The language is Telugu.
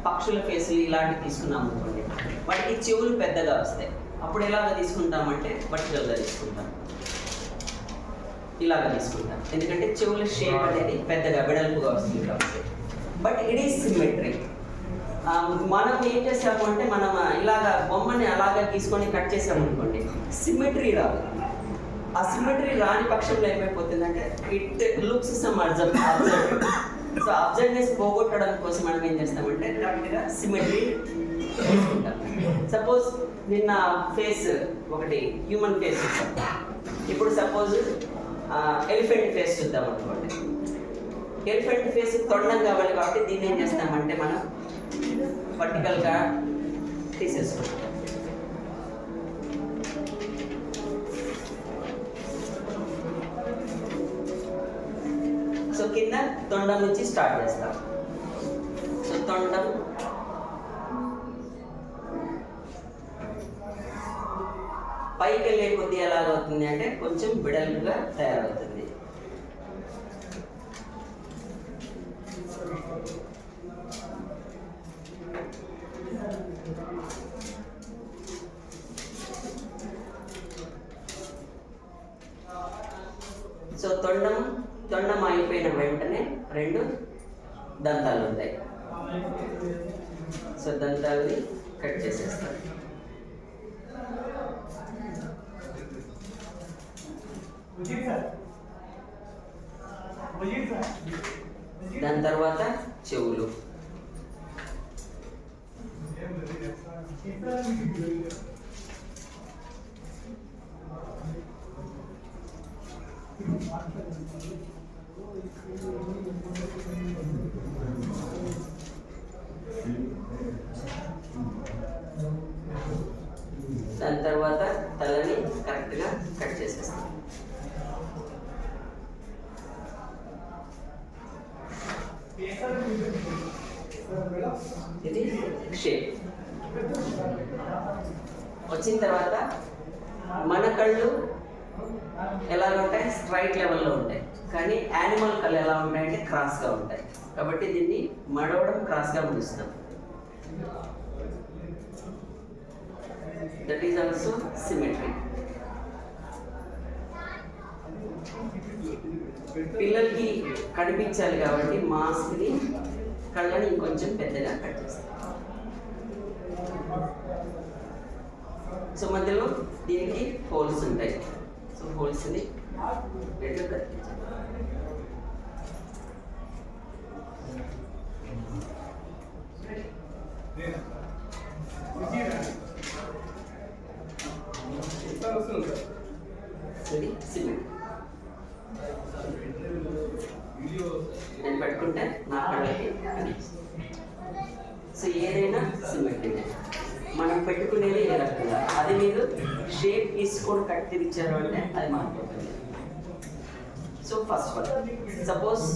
పక్షుల ఫేసులు ఇలాంటివి తీసుకున్నాం అనుకోండి, వాటికి చెవులు పెద్దగా వస్తాయి. అప్పుడు ఎలాగ తీసుకుంటామంటే వర్టికల్గా తీసుకుంటాం, ఇలాగ తీసుకుంటాం. ఎందుకంటే చెవుల షేప్ అనేది పెద్దగా వెడల్పుగా వస్తుంది కాబట్టి. But it is symmetry. మనం ఏం చేసాము అంటే మనం ఇలాగ బొమ్మని అలాగా తీసుకొని కట్ చేసామనుకోండి, సిమెట్రీ రాదు. ఆ సిమెట్రీ రాని పక్షంలో ఏమైపోతుందంటే it looks some absurd. So absurdness పోగొట్టడం కోసం మనం ఏం చేస్తామంటే కరెక్ట్గా సిమెట్రీ తీసుకుంటాం. సపోజ్ నిన్న ఫేస్ ఒకటి హ్యూమన్ ఫేస్ చూస్తాం, ఇప్పుడు సపోజ్ ఎలిఫెంట్ ఫేస్ చూద్దాం అనుకోండి. ఎలిఫెంట్ ఫేస్ తొండం కావాలి కాబట్టి దీన్ని ఏం చేస్తామంటే మనం వర్టికల్గా తీసేసుకుంటాం. సో కింద తొండం నుంచి స్టార్ట్ చేస్తాం. సో తొండం, పైకి వెళ్ళే కొద్ది ఎలాగవుతుంది అంటే కొంచెం బిడల్గా తయారవుతుంది. సో తొండం అయిపోయిన వెంటనే రెండు దంతాలు ఉంటాయి. సో దంతాలని కట్ చేసేస్తారు. దాని తర్వాత చెవులు, దాని తర్వాత తలని కరెక్ట్గా కట్ చేసేస్తాం. ఇది షేప్ వచ్చిన తర్వాత మన కళ్ళు ఎలా ఉంటాయి, స్ట్రైట్ లెవెల్లో ఉంటాయి. కానీ యానిమల్ కళ్ళు ఎలా ఉంటాయంటే క్రాస్గా ఉంటాయి. కాబట్టి దీన్ని మడవడం, క్రాస్గా ముడుస్తాం. That is also symmetry. పిల్లలకి కనిపించాలి కాబట్టి మాస్క్ని, కళ్ళని ఇంకొంచెం పెద్దగా కట్ చేస్తాం. సో మధ్యలో దీనికి హోల్స్ ఉంటాయి. సో హోల్స్ని రెండు కత్తిరించాలి. ఇది సిమెంట్. నేను పెట్టుకుంటే నా కళ్ళకి కనిపిస్తుంది. సో ఏదైనా సిమెంట్ మనం పెట్టుకునేది ఏ రకంగా, అది మీరు షేప్ తీసుకొని కత్తిరించారు అంటే అది మారిపోతుంది. So first one, suppose